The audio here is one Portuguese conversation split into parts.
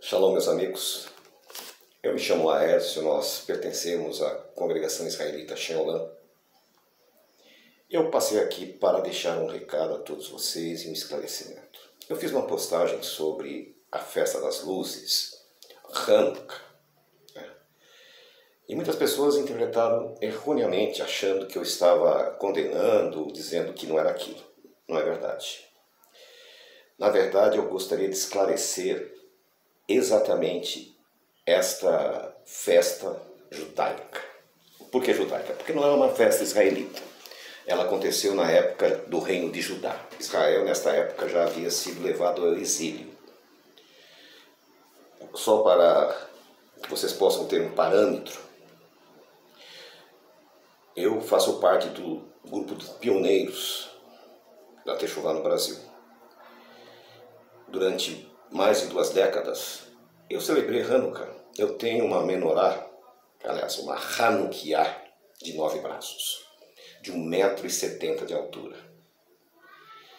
Shalom, meus amigos. Eu me chamo Aécio, nós pertencemos à congregação israelita Sheolam. Eu passei aqui para deixar um recado a todos vocês e um esclarecimento. Eu fiz uma postagem sobre a festa das luzes, Hanukkah, e muitas pessoas interpretaram erroneamente, achando que eu estava condenando, dizendo que não era aquilo. Não é verdade. Na verdade, eu gostaria de esclarecer exatamente esta festa judaica. Por que judaica? Porque não é uma festa israelita. Ela aconteceu na época do reino de Judá. Israel, nesta época, já havia sido levado ao exílio. Só para que vocês possam ter um parâmetro, eu faço parte do grupo de pioneiros da Techuvá no Brasil. Durante mais de 2 décadas, eu celebrei Hanukkah. Eu tenho uma menorá, aliás, uma Hanukkah de 9 braços, de 1,70 m de altura.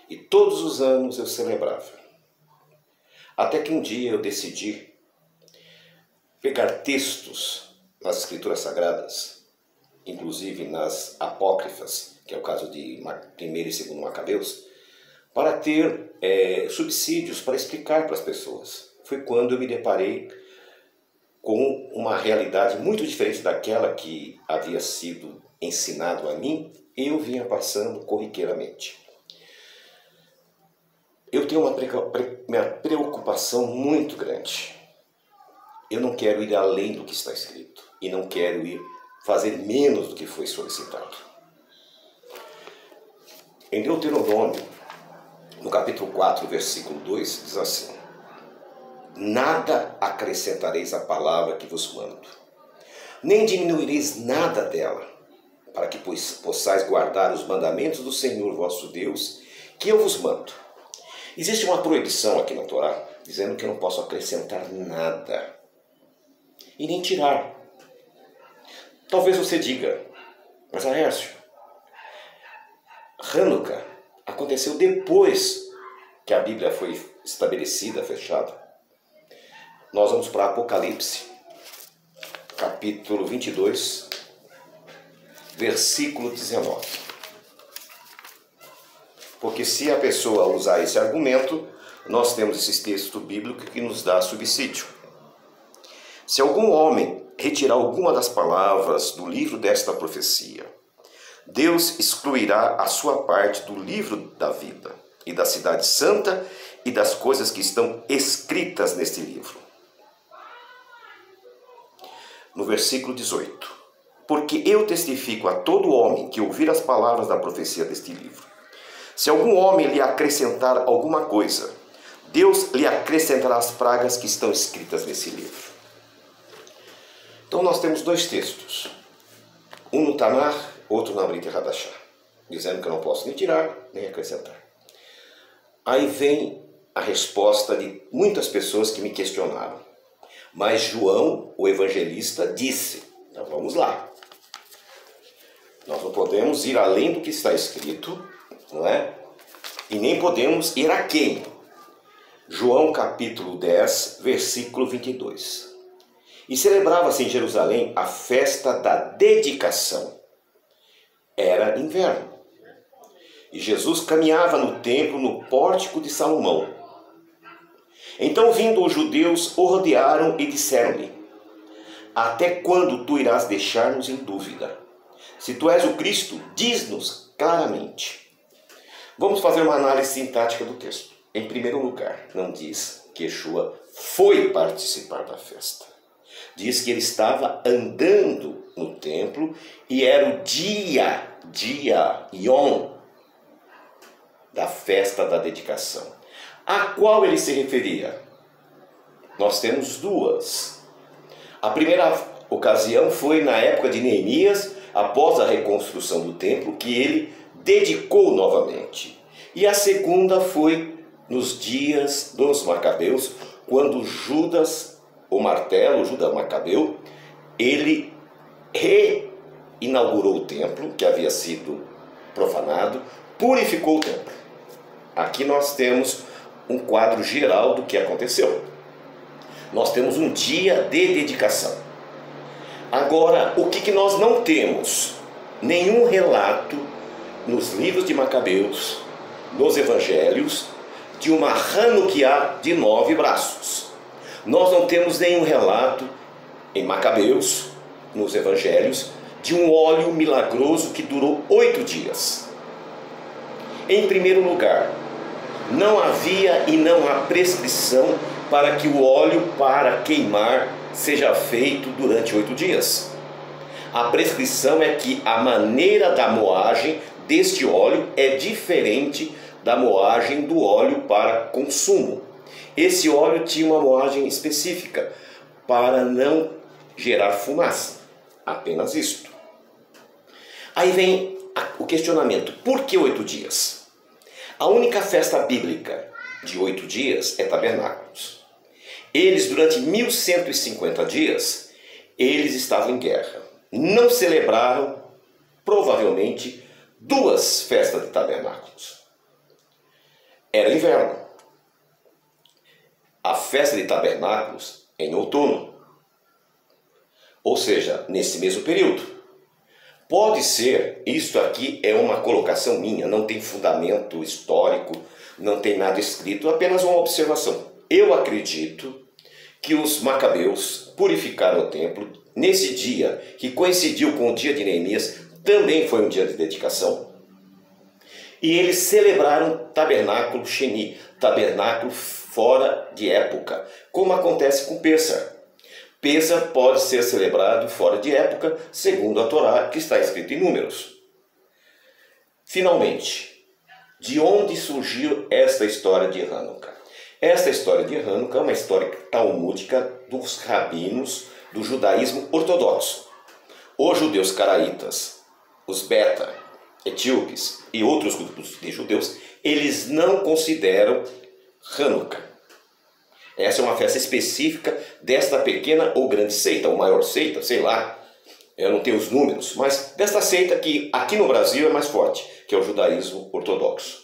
E todos os anos eu celebrava. Até que um dia eu decidi pegar textos nas Escrituras Sagradas, inclusive nas apócrifas, que é o caso de 1º e 2º Macabeus, para ter subsídios para explicar para as pessoas. Foi quando eu me deparei com uma realidade muito diferente daquela que havia sido ensinado a mim, e eu vinha passando corriqueiramente. Eu tenho uma preocupação muito grande. Eu não quero ir além do que está escrito e não quero ir fazer menos do que foi solicitado. Em Deuteronômio, no capítulo 4, versículo 2, diz assim: nada acrescentareis à palavra que vos mando, nem diminuireis nada dela, para que possais guardar os mandamentos do Senhor vosso Deus, que eu vos mando. Existe uma proibição aqui na Torá, dizendo que eu não posso acrescentar nada e nem tirar. Talvez você diga: mas Aécio, Hanukkah aconteceu depois que a Bíblia foi estabelecida, fechada. Nós vamos para Apocalipse, capítulo 22, versículo 19. Porque se a pessoa usar esse argumento, nós temos esse texto bíblico que nos dá subsídio. Se algum homem retirar alguma das palavras do livro desta profecia, Deus excluirá a sua parte do livro da vida e da cidade santa e das coisas que estão escritas neste livro. No versículo 18: porque eu testifico a todo homem que ouvir as palavras da profecia deste livro. Se algum homem lhe acrescentar alguma coisa, Deus lhe acrescentará as pragas que estão escritas nesse livro. Então nós temos 2 textos, um no Tanar, outro na Brit Hadashah, dizendo que eu não posso nem tirar, nem acrescentar. Aí vem a resposta de muitas pessoas que me questionaram. Mas João, o evangelista, disse. Então vamos lá. Nós não podemos ir além do que está escrito, não é? E nem podemos ir aquém. João capítulo 10, versículo 22. E celebrava-se em Jerusalém a festa da dedicação. Era inverno. E Jesus caminhava no templo, no pórtico de Salomão. Então, vindo os judeus, o rodearam e disseram-lhe: até quando tu irás deixar-nos em dúvida? Se tu és o Cristo, diz-nos claramente. Vamos fazer uma análise sintática do texto. Em primeiro lugar, não diz que Yeshua foi participar da festa. Diz que ele estava andando no templo e era o dia Yom, da festa da dedicação. A qual ele se referia? Nós temos 2. A primeira ocasião foi na época de Neemias, após a reconstrução do templo, que ele dedicou novamente. E a segunda foi nos dias dos Macabeus, quando Judas, o martelo, Judas Macabeu, ele reinaugurou o templo, que havia sido profanado, purificou o templo. Aqui nós temos um quadro geral do que aconteceu. Nós temos um dia de dedicação. Agora, o que nós não temos? Nenhum relato nos livros de Macabeus, nos evangelhos, de uma Hanukkah de 9 braços. Nós não temos nenhum relato em Macabeus, nos evangelhos, de um óleo milagroso que durou 8 dias. Em primeiro lugar, não havia e não há prescrição para que o óleo para queimar seja feito durante 8 dias. A prescrição é que a maneira da moagem deste óleo é diferente da moagem do óleo para consumo. Esse óleo tinha uma moagem específica para não gerar fumaça. Apenas isto. Aí vem o questionamento: por que 8 dias? A única festa bíblica de 8 dias é Tabernáculos. Eles, durante 1150 dias, eles estavam em guerra. Não celebraram, provavelmente, 2 festas de Tabernáculos. Era inverno. A festa de Tabernáculos é em outono. Ou seja, nesse mesmo período. Pode ser, isto aqui é uma colocação minha, não tem fundamento histórico, não tem nada escrito, apenas uma observação. Eu acredito que os macabeus purificaram o templo nesse dia, que coincidiu com o dia de Neemias, também foi um dia de dedicação. E eles celebraram tabernáculo Sheni, tabernáculo fora de época, como acontece com Pêssar. Pêssar pode ser celebrado fora de época, segundo a Torá, que está escrito em Números. Finalmente, de onde surgiu esta história de Hanukkah? Esta história de Hanukkah é uma história talmúdica dos rabinos do judaísmo ortodoxo. Os judeus caraítas, os beta, etíopes e outros grupos de judeus, eles não consideram Hanukkah. Essa é uma festa específica desta pequena ou grande seita, ou maior seita, sei lá, eu não tenho os números, mas desta seita que aqui no Brasil é mais forte, que é o judaísmo ortodoxo.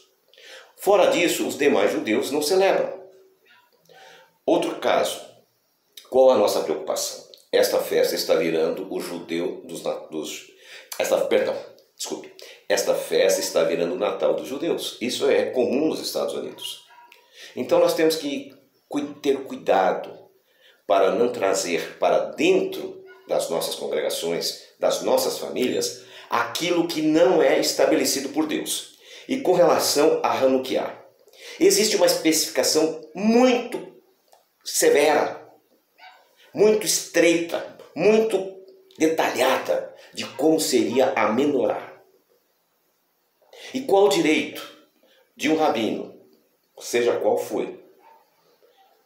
Fora disso, os demais judeus não celebram. Outro caso, qual a nossa preocupação? Esta festa está virando o judeu esta festa está virando o Natal dos judeus. Isso é comum nos Estados Unidos. Então nós temos que ter cuidado para não trazer para dentro das nossas congregações, das nossas famílias, aquilo que não é estabelecido por Deus. E com relação a Hanukkah, existe uma especificação muito severa, muito estreita, muito detalhada de como seria a menorá. E qual o direito de um rabino, seja qual for,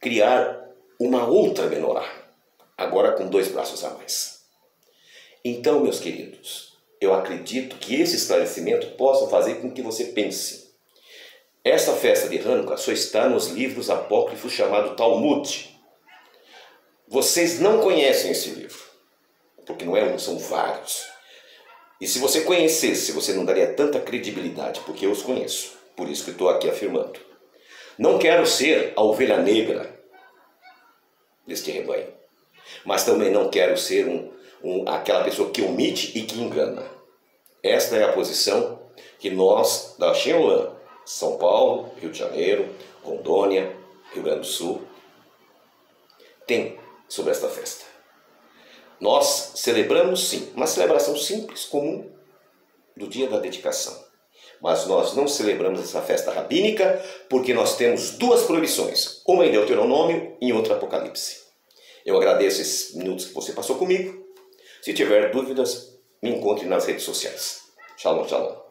criar uma outra menorá, agora com 2 braços a mais? Então, meus queridos, eu acredito que esse esclarecimento possa fazer com que você pense. Essa festa de Hanukkah só está nos livros apócrifos chamado Talmud. Vocês não conhecem esse livro, porque não é um, são vários. E se você conhecesse, você não daria tanta credibilidade, porque eu os conheço. Por isso que estou aqui afirmando. Não quero ser a ovelha negra deste rebanho, mas também não quero ser aquela pessoa que omite e que engana. Esta é a posição que nós, da Shenlan, São Paulo, Rio de Janeiro, Rondônia, Rio Grande do Sul, tem sobre esta festa. Nós celebramos sim, uma celebração simples, comum, do dia da dedicação. Mas nós não celebramos essa festa rabínica porque nós temos 2 proibições, uma em Deuteronômio e outra em Apocalipse. Eu agradeço esses minutos que você passou comigo. Se tiver dúvidas, me encontre nas redes sociais. Shalom, shalom.